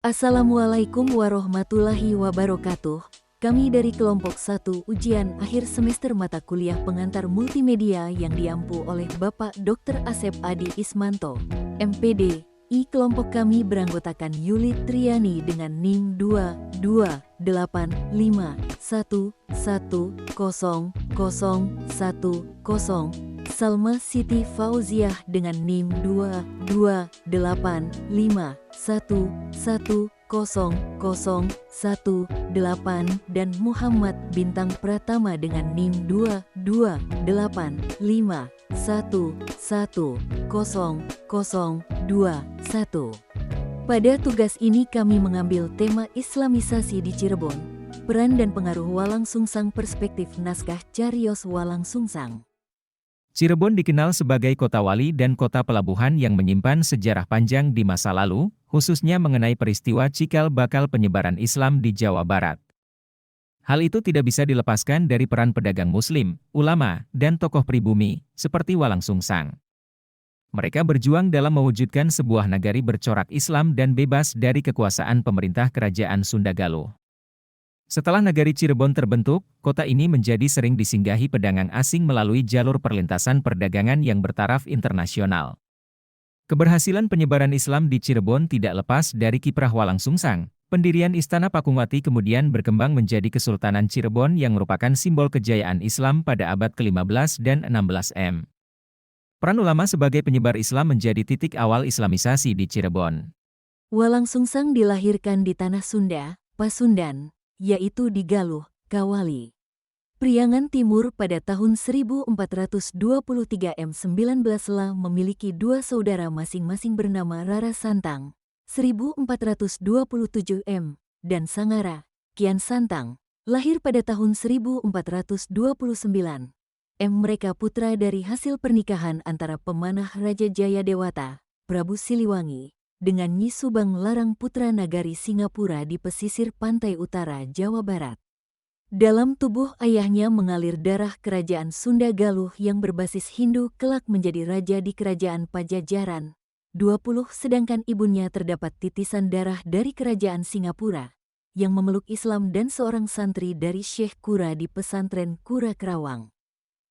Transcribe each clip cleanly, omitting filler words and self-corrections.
Assalamualaikum warahmatullahi wabarakatuh. Kami dari kelompok 1 ujian akhir semester mata kuliah pengantar multimedia yang diampu oleh Bapak Dr. Asep Adi Ismanto, MPD. Kelompok kami beranggotakan Yuli Triani dengan NIM 228511010, Salma Siti Fauziah dengan NIM 22851101018 dan Muhammad Bintang Pratama dengan NIM 22851101021. Pada tugas ini kami mengambil tema Islamisasi di Cirebon, peran dan pengaruh Walang Sungsang, perspektif naskah Cariyos Walang Sungsang. Cirebon dikenal sebagai kota wali dan kota pelabuhan yang menyimpan sejarah panjang di masa lalu, khususnya mengenai peristiwa cikal bakal penyebaran Islam di Jawa Barat. Hal itu tidak bisa dilepaskan dari peran pedagang Muslim, ulama, dan tokoh pribumi, seperti Walang Sungsang. Mereka berjuang dalam mewujudkan sebuah nagari bercorak Islam dan bebas dari kekuasaan pemerintah Kerajaan Sunda Galuh. Setelah nagari Cirebon terbentuk, kota ini menjadi sering disinggahi pedagang asing melalui jalur perlintasan perdagangan yang bertaraf internasional. Keberhasilan penyebaran Islam di Cirebon tidak lepas dari kiprah Walang Sungsang. Pendirian Istana Pakungwati kemudian berkembang menjadi Kesultanan Cirebon yang merupakan simbol kejayaan Islam pada abad ke-15 dan 16 M. Peran ulama sebagai penyebar Islam menjadi titik awal Islamisasi di Cirebon. Walang Sungsang dilahirkan di tanah Sunda, Pasundan, yaitu di Galuh, Kawali, Priangan Timur pada tahun 1423 M19 lah memiliki dua saudara masing-masing bernama Rara Santang, 1427 M, dan Sangara, Kian Santang, lahir pada tahun 1429. Mereka putra dari hasil pernikahan antara pemanah Raja Jayadewata, Prabu Siliwangi, dengan Nyi Subang Larang putra nagari Singapura di pesisir pantai utara Jawa Barat. Dalam tubuh ayahnya mengalir darah kerajaan Sunda Galuh yang berbasis Hindu, kelak menjadi raja di kerajaan Pajajaran. 20 sedangkan ibunya terdapat titisan darah dari kerajaan Singapura, yang memeluk Islam dan seorang santri dari Syekh Kura di pesantren Kura Kerawang.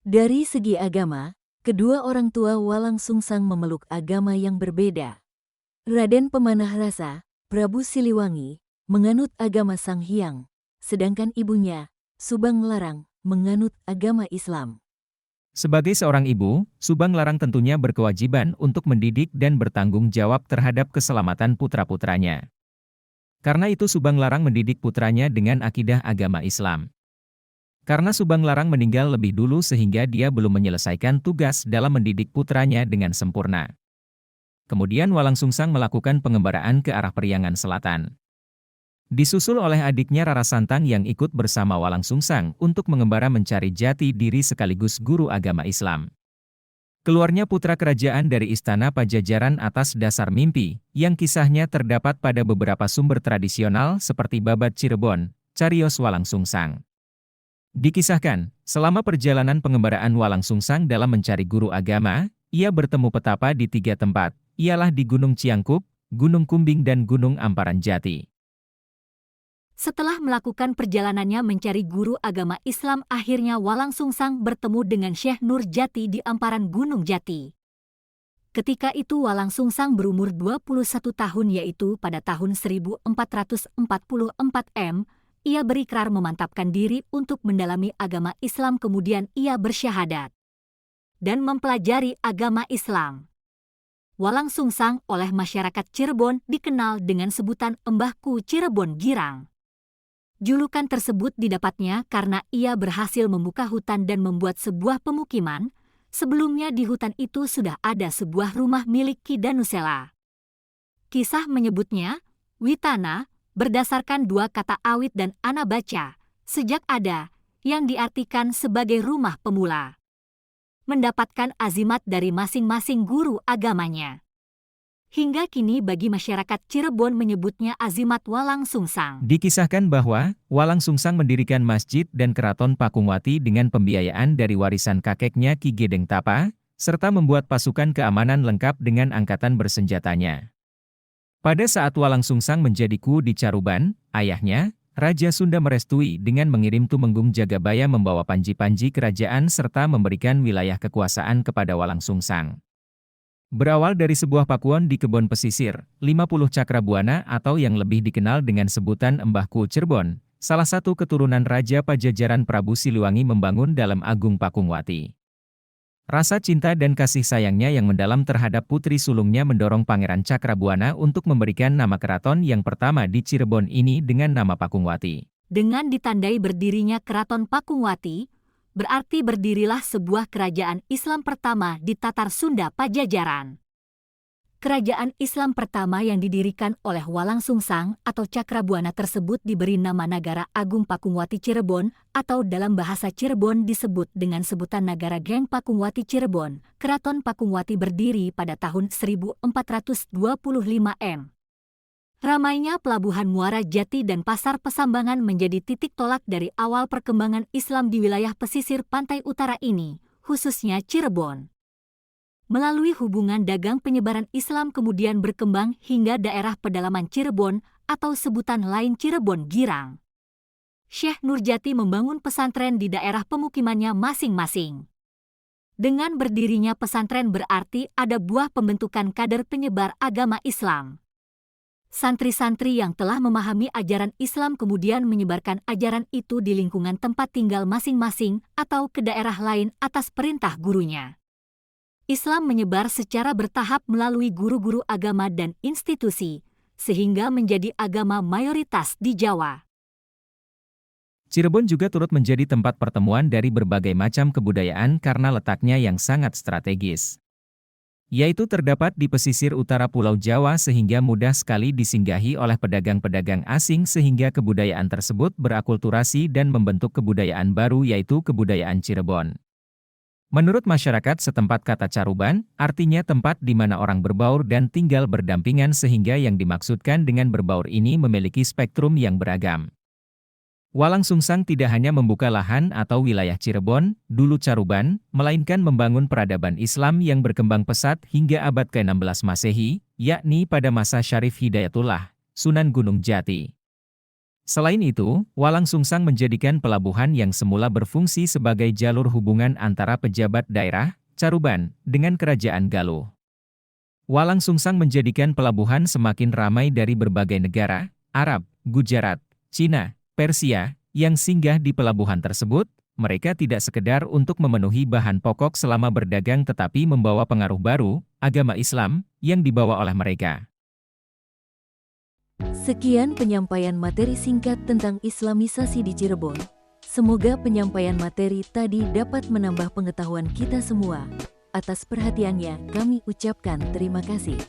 Dari segi agama, kedua orang tua Walang Sungsang memeluk agama yang berbeda. Raden Pemanah Rasa, Prabu Siliwangi, menganut agama Sang Hyang, sedangkan ibunya, Subang Larang, menganut agama Islam. Sebagai seorang ibu, Subang Larang tentunya berkewajiban untuk mendidik dan bertanggung jawab terhadap keselamatan putra-putranya. Karena itu Subang Larang mendidik putranya dengan akidah agama Islam. Karena Subang Larang meninggal lebih dulu sehingga dia belum menyelesaikan tugas dalam mendidik putranya dengan sempurna. Kemudian Walang Sungsang melakukan pengembaraan ke arah Priangan Selatan. Disusul oleh adiknya Rara Santang yang ikut bersama Walang Sungsang untuk mengembara mencari jati diri sekaligus guru agama Islam. Keluarnya putra kerajaan dari Istana Pajajaran atas dasar mimpi, yang kisahnya terdapat pada beberapa sumber tradisional seperti Babat Cirebon, Cariyos Walang Sungsang. Dikisahkan, selama perjalanan pengembaraan Walang Sungsang dalam mencari guru agama, ia bertemu petapa di 3 tempat, ialah di Gunung Ciangkup, Gunung Kumbing dan Gunung Amparan Jati. Setelah melakukan perjalanannya mencari guru agama Islam, akhirnya Walang Sungsang bertemu dengan Syekh Nur Jati di Amparan Gunung Jati. Ketika itu Walang Sungsang berumur 21 tahun, yaitu pada tahun 1444 M, ia berikrar memantapkan diri untuk mendalami agama Islam, kemudian ia bersyahadat dan mempelajari agama Islam. Walang Sungsang oleh masyarakat Cirebon dikenal dengan sebutan Mbahku Cirebon Girang. Julukan tersebut didapatnya karena ia berhasil membuka hutan dan membuat sebuah pemukiman. Sebelumnya di hutan itu sudah ada sebuah rumah milik Ki Danusela. Kisah menyebutnya, Witana, berdasarkan dua kata awit dan ana baca, sejak ada, yang diartikan sebagai rumah pemula. Mendapatkan azimat dari masing-masing guru agamanya. Hingga kini bagi masyarakat Cirebon menyebutnya azimat Walang Sungsang. Dikisahkan bahwa Walang Sungsang mendirikan masjid dan keraton Pakungwati dengan pembiayaan dari warisan kakeknya Ki Gedeng Tapa, serta membuat pasukan keamanan lengkap dengan angkatan bersenjatanya. Pada saat Walangsungsang menjadi ku di Caruban, ayahnya, Raja Sunda merestui dengan mengirim Tumenggung Jagabaya membawa panji-panji kerajaan serta memberikan wilayah kekuasaan kepada Walangsungsang. Berawal dari sebuah pakuan di kebun pesisir, 50 Cakrabuana atau yang lebih dikenal dengan sebutan Mbahku Cirebon, salah satu keturunan Raja Pajajaran Prabu Siliwangi membangun dalam Agung Pakungwati. Rasa cinta dan kasih sayangnya yang mendalam terhadap putri sulungnya mendorong Pangeran Cakrabuana untuk memberikan nama keraton yang pertama di Cirebon ini dengan nama Pakungwati. Dengan ditandai berdirinya Keraton Pakungwati, berarti berdirilah sebuah kerajaan Islam pertama di Tatar Sunda Pajajaran. Kerajaan Islam pertama yang didirikan oleh Walangsungsang atau Cakrabuana tersebut diberi nama Nagara Agung Pakungwati Cirebon atau dalam bahasa Cirebon disebut dengan sebutan Nagara Geng Pakungwati Cirebon. Keraton Pakungwati berdiri pada tahun 1425 M. Ramainya pelabuhan Muara Jati dan pasar Pesambangan menjadi titik tolak dari awal perkembangan Islam di wilayah pesisir pantai utara ini, khususnya Cirebon. Melalui hubungan dagang penyebaran Islam kemudian berkembang hingga daerah pedalaman Cirebon atau sebutan lain Cirebon Girang. Syekh Nurjati membangun pesantren di daerah pemukimannya masing-masing. Dengan berdirinya pesantren berarti ada buah pembentukan kader penyebar agama Islam. Santri-santri yang telah memahami ajaran Islam kemudian menyebarkan ajaran itu di lingkungan tempat tinggal masing-masing atau ke daerah lain atas perintah gurunya. Islam menyebar secara bertahap melalui guru-guru agama dan institusi, sehingga menjadi agama mayoritas di Jawa. Cirebon juga turut menjadi tempat pertemuan dari berbagai macam kebudayaan karena letaknya yang sangat strategis. Yaitu terdapat di pesisir utara Pulau Jawa sehingga mudah sekali disinggahi oleh pedagang-pedagang asing sehingga kebudayaan tersebut berakulturasi dan membentuk kebudayaan baru yaitu kebudayaan Cirebon. Menurut masyarakat setempat kata Caruban, artinya tempat di mana orang berbaur dan tinggal berdampingan sehingga yang dimaksudkan dengan berbaur ini memiliki spektrum yang beragam. Walangsungsang tidak hanya membuka lahan atau wilayah Cirebon, dulu Caruban, melainkan membangun peradaban Islam yang berkembang pesat hingga abad ke-16 Masehi, yakni pada masa Syarif Hidayatullah, Sunan Gunung Jati. Selain itu, Walangsungsang menjadikan pelabuhan yang semula berfungsi sebagai jalur hubungan antara pejabat daerah, Caruban, dengan Kerajaan Galuh. Walangsungsang menjadikan pelabuhan semakin ramai dari berbagai negara, Arab, Gujarat, Cina, Persia, yang singgah di pelabuhan tersebut, mereka tidak sekedar untuk memenuhi bahan pokok selama berdagang tetapi membawa pengaruh baru, agama Islam, yang dibawa oleh mereka. Sekian penyampaian materi singkat tentang Islamisasi di Cirebon. Semoga penyampaian materi tadi dapat menambah pengetahuan kita semua. Atas perhatiannya, kami ucapkan terima kasih.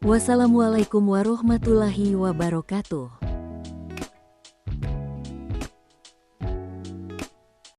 Wassalamualaikum warahmatullahi wabarakatuh.